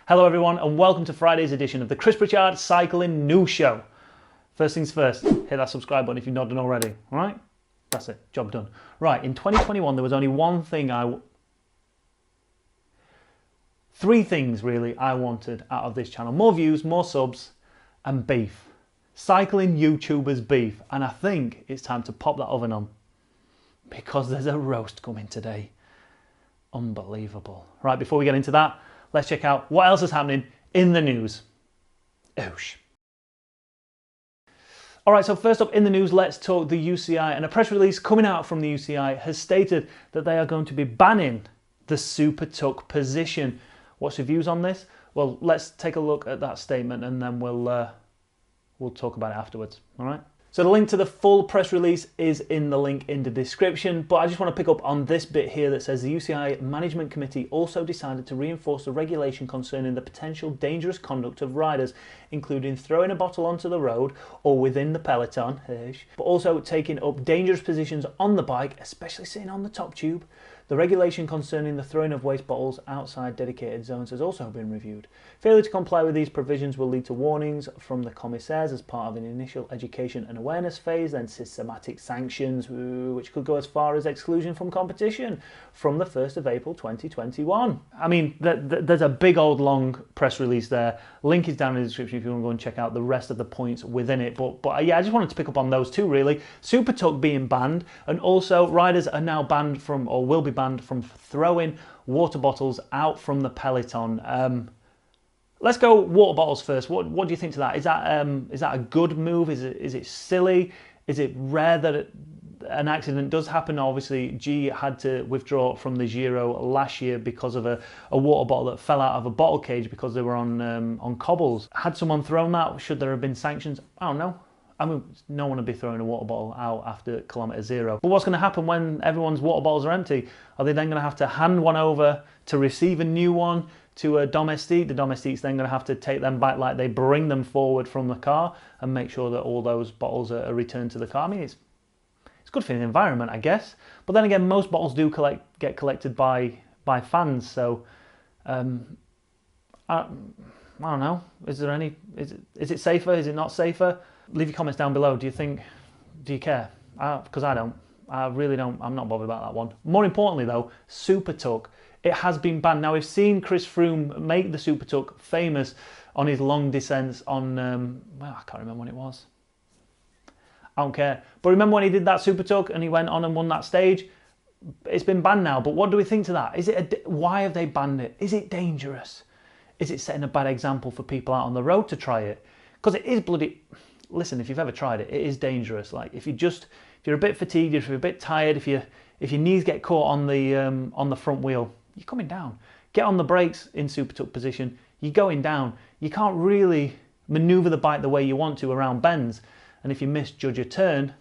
Hello everyone and welcome to Friday's edition of the Pritchard Cycling News Show. First things first, hit that subscribe button if you've not done already, alright? That's it, job done. Right, in 2021 there was only three things really I wanted out of this channel. More views, more subs and beef. Cycling YouTubers beef, and I think it's time to pop that oven on because there's a roast coming today. Unbelievable. Right, before we get into that, let's check out what else is happening in the news. Oosh. All right, so first up in the news, let's talk the UCI. And a press release coming out from the UCI has stated that they are going to be banning the super tuck position. What's your views on this? Well, let's take a look at that statement and then we'll talk about it afterwards, all right? So the link to the full press release is in the link in the description, but I just want to pick up on this bit here that says the UCI Management Committee also decided to reinforce the regulation concerning the potential dangerous conduct of riders, including throwing a bottle onto the road or within the peloton, but also taking up dangerous positions on the bike, especially sitting on the top tube. The regulation concerning the throwing of waste bottles outside dedicated zones has also been reviewed. Failure to comply with these provisions will lead to warnings from the commissaires as part of an initial education and awareness phase, then systematic sanctions, which could go as far as exclusion from competition from the 1st of April 2021. I mean, there's a big old long press release there. Link is down in the description if you want to go and check out the rest of the points within it. But yeah, I just wanted to pick up on those two really. Super tuck being banned, and also riders are now banned from, or will be banned from, throwing water bottles out from the peloton. Let's go water bottles first. What do you think to that? Is that a good move? Is it silly? Is it rare that an accident does happen? Obviously, G had to withdraw from the Giro last year because of a water bottle that fell out of a bottle cage because they were on cobbles. Had someone thrown that? Should there have been sanctions? I don't know. I mean, no one would be throwing a water bottle out after kilometre 0. But what's going to happen when everyone's water bottles are empty? Are they then going to have to hand one over to receive a new one to a domestique? The domestique's then going to have to take them back, like they bring them forward from the car and make sure that all those bottles are returned to the car. I mean, it's good for the environment, I guess. But then again, most bottles do get collected by fans. So I don't know. Is it safer? Is it not safer? Leave your comments down below. Do you care? Because I don't. I really don't. I'm not bothered about that one. More importantly though, super tuck. It has been banned. Now we've seen Chris Froome make the super tuck famous on his long descents on, well, I can't remember when it was. I don't care. But remember when he did that super tuck and he went on and won that stage? It's been banned now, but what do we think to that? Why have they banned it? Is it dangerous? Is it setting a bad example for people out on the road to try it? Because it is bloody... Listen, if you've ever tried it, it is dangerous. Like if you're a bit fatigued, if you're a bit tired, if your knees get caught on the front wheel, you're coming down. Get on the brakes in super tuck position, you're going down. You can't really maneuver the bike the way you want to around bends. And if you misjudge a turn,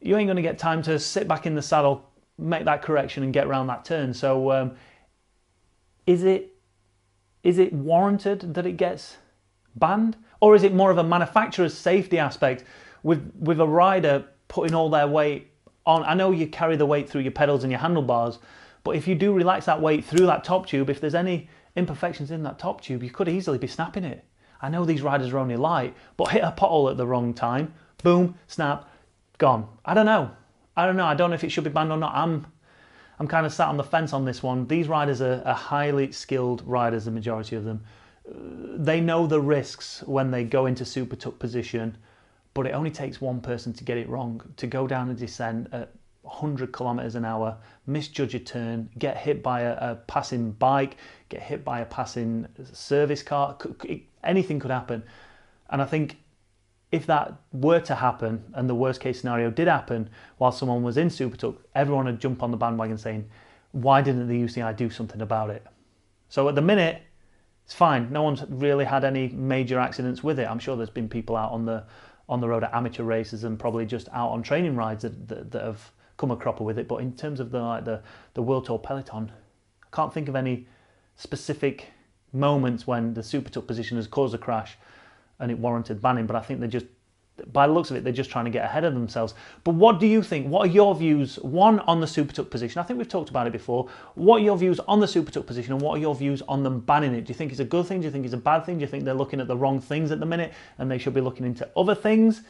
you ain't going to get time to sit back in the saddle, make that correction and get around that turn. So is it warranted that it gets banned? Or is it more of a manufacturer's safety aspect with a rider putting all their weight on? I know you carry the weight through your pedals and your handlebars, but if you do relax that weight through that top tube, if there's any imperfections in that top tube, you could easily be snapping it. I know these riders are only light, but hit a pothole at the wrong time, boom, snap, gone. I don't know. I don't know if it should be banned or not. I'm kind of sat on the fence on this one. These riders are highly skilled riders, the majority of them. They know the risks when they go into super tuck position, but it only takes one person to get it wrong, to go down a descent at 100 kilometers an hour, misjudge a turn, get hit by a passing bike, get hit by a passing service car. Anything could happen. And I think if that were to happen, and the worst case scenario did happen while someone was in super tuck, everyone would jump on the bandwagon saying, why didn't the UCI do something about it? So at the minute, it's fine. No one's really had any major accidents with it. I'm sure there's been people out on the road at amateur races and probably just out on training rides that have come a cropper with it. But in terms of the World Tour peloton, I can't think of any specific moments when the super tuck position has caused a crash and it warranted banning. But I think by the looks of it, they're just trying to get ahead of themselves. But what do you think? What are your views, one, on the super tuck position? I think we've talked about it before. What are your views on the super tuck position, and what are your views on them banning it? Do you think it's a good thing? Do you think it's a bad thing? Do you think they're looking at the wrong things at the minute and they should be looking into other things?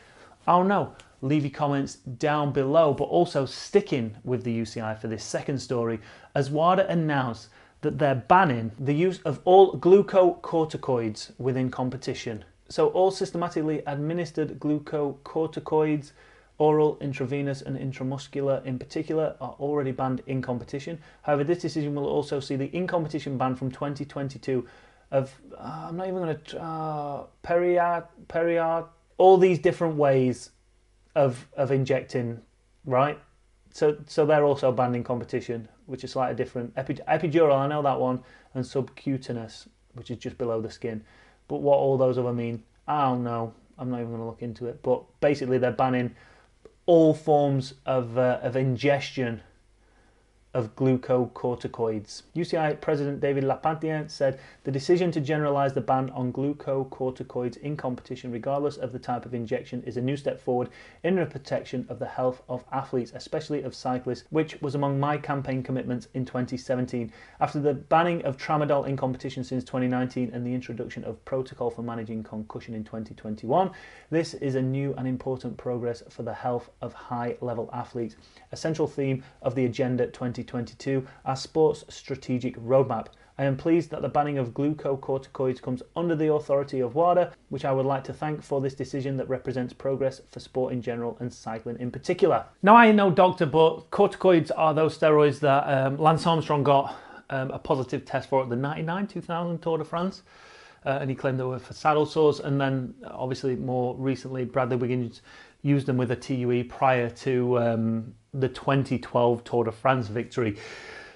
I don't know. Leave your comments down below. But also, sticking with the UCI for this second story, as WADA announced that they're banning the use of all glucocorticoids within competition. So all systematically administered glucocorticoids, oral, intravenous and intramuscular in particular, are already banned in competition. However, this decision will also see the in-competition ban from 2022 of, I'm not even going to, Pritchard, all these different ways of injecting, right? So they're also banned in competition, which is slightly different. Epidural, I know that one, and subcutaneous, which is just below the skin. But what all those other mean, I don't know. I'm not even going to look into it. But basically, they're banning all forms of ingestion of glucocorticoids. UCI President David Lapantien said the decision to generalise the ban on glucocorticoids in competition, regardless of the type of injection, is a new step forward in the protection of the health of athletes, especially of cyclists, which was among my campaign commitments in 2017. After the banning of tramadol in competition since 2019 and the introduction of protocol for managing concussion in 2021, this is a new and important progress for the health of high-level athletes, a central theme of the Agenda 2022, our sports strategic roadmap. I am pleased that the banning of glucocorticoids comes under the authority of WADA, which I would like to thank for this decision that represents progress for sport in general and cycling in particular. Now, I ain't no doctor, but corticoids are those steroids that Lance Armstrong got a positive test for at the 2000 Tour de France. And he claimed they were for saddle sores, and then obviously more recently Bradley Wiggins used them with a TUE prior to the 2012 Tour de France victory.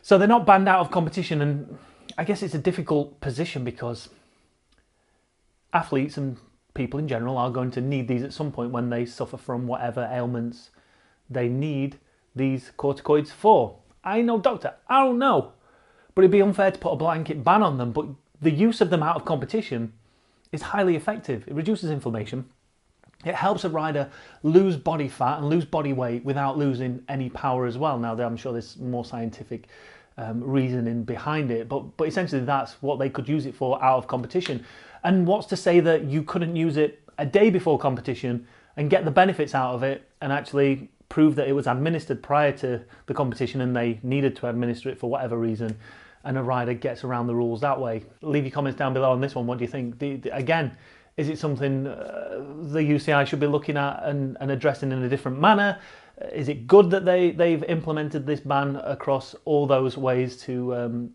So they're not banned out of competition, and I guess it's a difficult position because athletes and people in general are going to need these at some point when they suffer from whatever ailments they need these corticoids for. I ain't no doctor, I don't know, but it'd be unfair to put a blanket ban on them. But the use of them out of competition is highly effective. It reduces inflammation. It helps a rider lose body fat and lose body weight without losing any power as well. Now, I'm sure there's more scientific reasoning behind it, but essentially that's what they could use it for out of competition. And what's to say that you couldn't use it a day before competition and get the benefits out of it and actually prove that it was administered prior to the competition and they needed to administer it for whatever reason, and a rider gets around the rules that way? Leave your comments down below on this one. What do you think? Again, is it something the UCI should be looking at and addressing in a different manner? Is it good that they've implemented this ban across all those ways to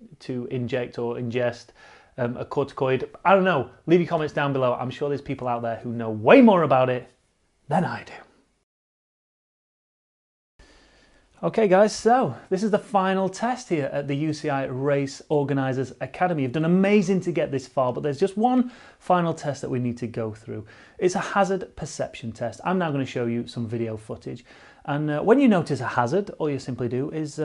inject or ingest a corticoid? I don't know. Leave your comments down below. I'm sure there's people out there who know way more about it than I do. Okay guys, so this is the final test here at the UCI Race Organisers Academy. You've done amazing to get this far, but there's just one final test that we need to go through. It's a hazard perception test. I'm now going to show you some video footage. And when you notice a hazard, all you simply do is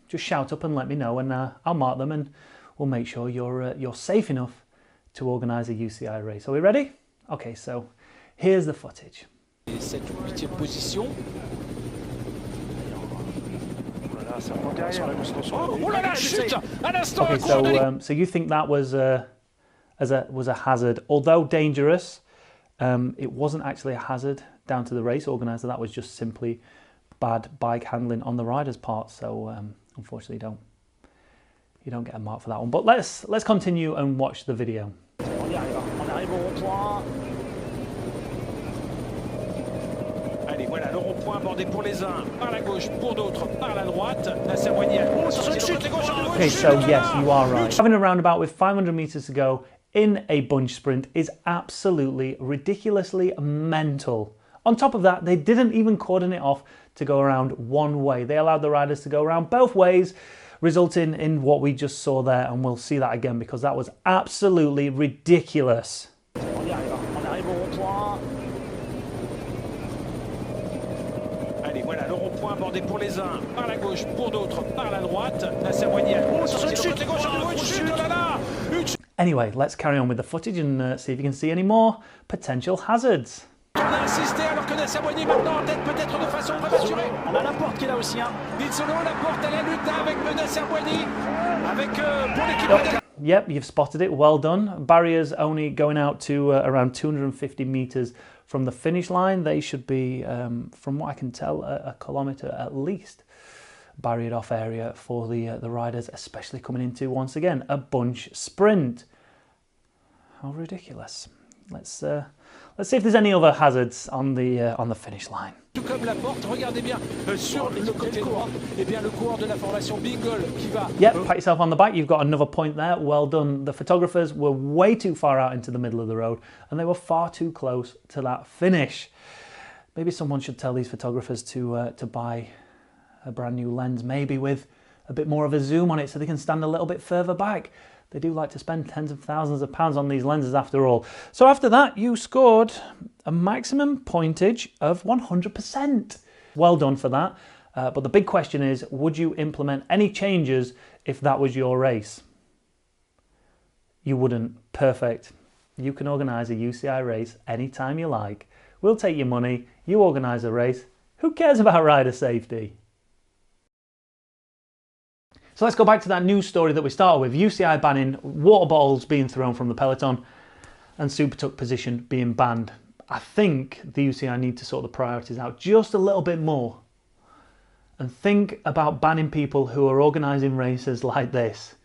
just shout up and let me know, and I'll mark them and we'll make sure you're safe enough to organise a UCI race. Are we ready? Okay, so here's the footage. Okay, so you think that was a hazard, although dangerous. It wasn't actually a hazard down to the race organizer. That was just simply bad bike handling on the rider's part. So unfortunately, you don't get a mark for that one. But let's continue and watch the video. Allez, voilà le rond-point bordé pour les uns par la gauche, pour d'autres par la droite. La Sermoigny à gauche. Okay, so yes, you are right. Having a roundabout with 500 meters to go in a bunch sprint is absolutely ridiculously mental. On top of that, they didn't even cordon it off to go around one way. They allowed the riders to go around both ways, resulting in what we just saw there, and we'll see that again because that was absolutely ridiculous. Voilà le rond-point bordé pour les uns par la gauche, pour d'autres par la droite. La Sermoigny à gauche. Anyway, let's carry on with the footage and see if you can see any more potential hazards. On a insisté alors que Nassamwani maintenant en tête peut-être de façon prématurée. On a la porte qui est là aussi. Hein. Nilsson la porte à la lutte avec Nassamwani. Avec pour l'équipe. Yep, you've spotted it. Well done. Barriers only going out to around 250 meters from the finish line. They should be, from what I can tell, a kilometre at least barriered off area for the riders, especially coming into, once again, a bunch sprint. How ridiculous. Let's see if there's any other hazards on the finish line. Tout comme la porte, regardez bien sur le côté droit, et bien le coureur de la formation Bingle qui va. Yep, pat yourself on the back. You've got another point there. Well done. The photographers were way too far out into the middle of the road, and they were far too close to that finish. Maybe someone should tell these photographers to buy a brand new lens, maybe with a bit more of a zoom on it, so they can stand a little bit further back. They do like to spend tens of thousands of pounds on these lenses after all. So after that, you scored a maximum pointage of 100%. Well done for that. But the big question is, would you implement any changes if that was your race? You wouldn't. Perfect. You can organise a UCI race anytime you like. We'll take your money. You organise a race. Who cares about rider safety? So let's go back to that news story that we started with. UCI banning water bottles being thrown from the peloton and super tuck position being banned. I think the UCI need to sort the priorities out just a little bit more and think about banning people who are organising races like this.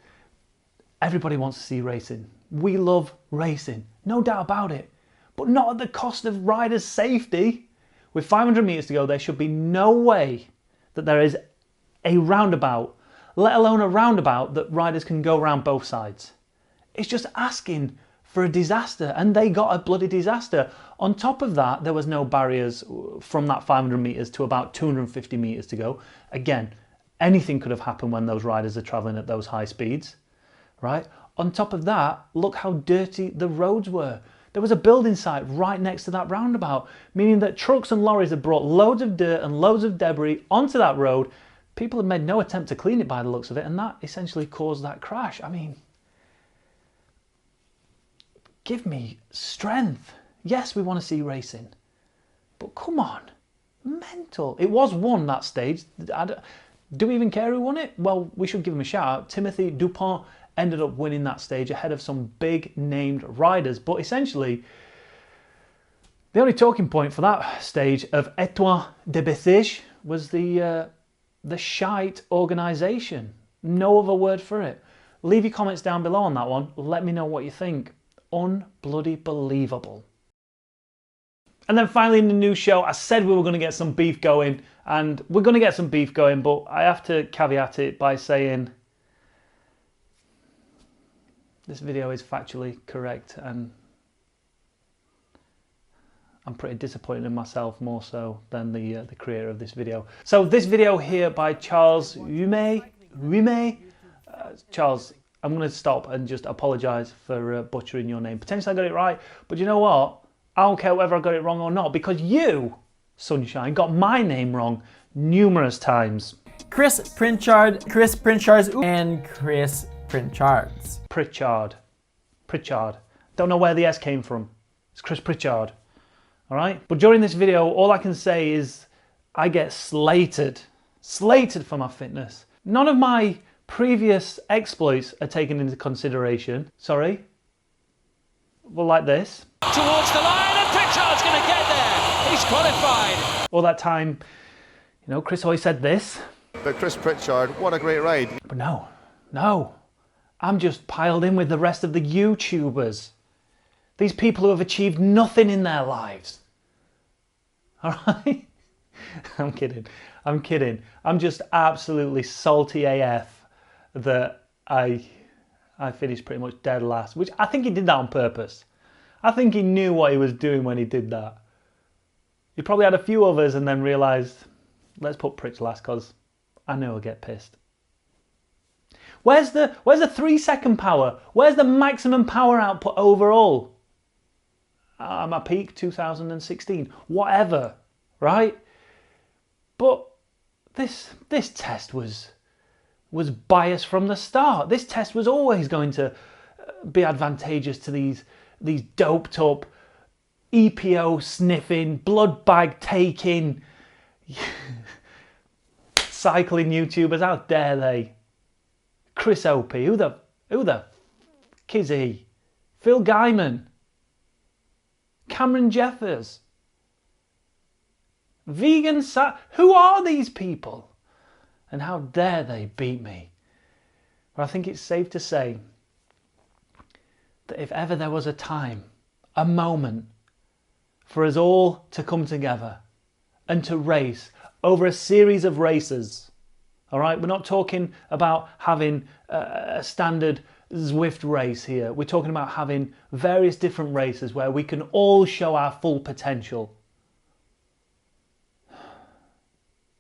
Everybody wants to see racing. We love racing, no doubt about it, but not at the cost of riders' safety. With 500 metres to go, there should be no way that there is a roundabout, let alone a roundabout that riders can go around both sides. It's just asking for a disaster, and they got a bloody disaster. On top of that, there was no barriers from that 500 metres to about 250 metres to go. Again, anything could have happened when those riders are travelling at those high speeds, right? On top of that, look how dirty the roads were. There was a building site right next to that roundabout, meaning that trucks and lorries had brought loads of dirt and loads of debris onto that road. People had made no attempt to clean it by the looks of it, and that essentially caused that crash. I mean, give me strength. Yes, we want to see racing, but come on, mental. It was won that stage. Do we even care who won it? Well, we should give him a shout out. Timothy Dupont ended up winning that stage ahead of some big named riders, but essentially the only talking point for that stage of Etoile de Bessèges was the shite organisation. No other word for it. Leave your comments down below on that one. Let me know what you think. Unbloody believable. And then finally in the news show, I said we were going to get some beef going, and we're going to get some beef going, but I have to caveat it by saying this video is factually correct, and I'm pretty disappointed in myself more so than the creator of this video. So this video here by Charles Rume. Charles, I'm going to stop and just apologise for butchering your name. Potentially I got it right, but you know what? I don't care whether I got it wrong or not, because you, Sunshine, got my name wrong numerous times. Chris Pritchard, and Chris Pritchard's. Pritchard. Don't know where the S came from. It's Chris Pritchard. All right? But during this video, all I can say is I get slated for my fitness. None of my previous exploits are taken into consideration. Sorry. Well, like this. Towards the line, and Pritchard's going to get there. He's qualified. All that time, you know, Chris always said this. But Chris Pritchard, what a great ride. But no. I'm just piled in with the rest of the YouTubers. These people who have achieved nothing in their lives. All right? I'm kidding. I'm just absolutely salty AF that I finished pretty much dead last, which I think he did that on purpose. I think he knew what he was doing when he did that. He probably had a few others and then realised, let's put Pritch last because I know he'll get pissed. Where's the 3-second power? Where's the maximum power output overall? My peak 2016, whatever, right? But this test was biased from the start. This test was always going to be advantageous to these doped up EPO sniffing, blood bag taking, cycling YouTubers, how dare they? Chris OP, who the f*** is he? Phil Guyman, Cameron Jeffers, who are these people? And how dare they beat me? But I think it's safe to say that if ever there was a time, a moment, for us all to come together and to race over a series of races, all right? We're not talking about having a standard Zwift race here. We're talking about having various different races where we can all show our full potential.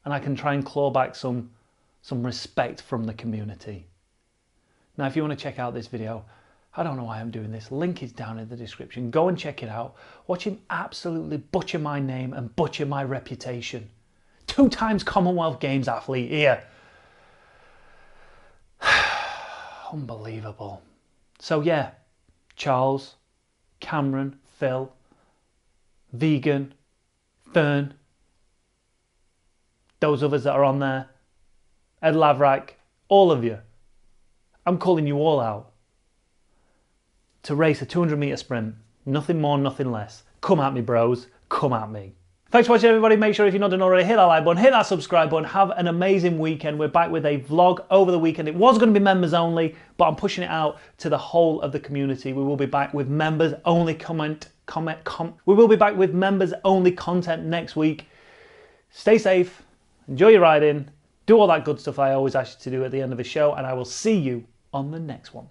And I can try and claw back some respect from the community. Now, if you want to check out this video, I don't know why I'm doing this. Link is down in the description. Go and check it out. Watch him absolutely butcher my name and butcher my reputation. 2 times Commonwealth Games athlete here. Unbelievable. So yeah, Charles, Cameron, Phil, Vegan, Fern, those others that are on there, Ed Lavrak, all of you. I'm calling you all out to race a 200 metre sprint. Nothing more, nothing less. Come at me, bros. Come at me. Thanks for watching, everybody. Make sure if you're not done already, hit that like button, hit that subscribe button. Have an amazing weekend. We're back with a vlog over the weekend. It was going to be members only, but I'm pushing it out to the whole of the community. We will be back with members only We will be back with members only content next week. Stay safe. Enjoy your riding. Do all that good stuff I always ask you to do at the end of the show, and I will see you on the next one.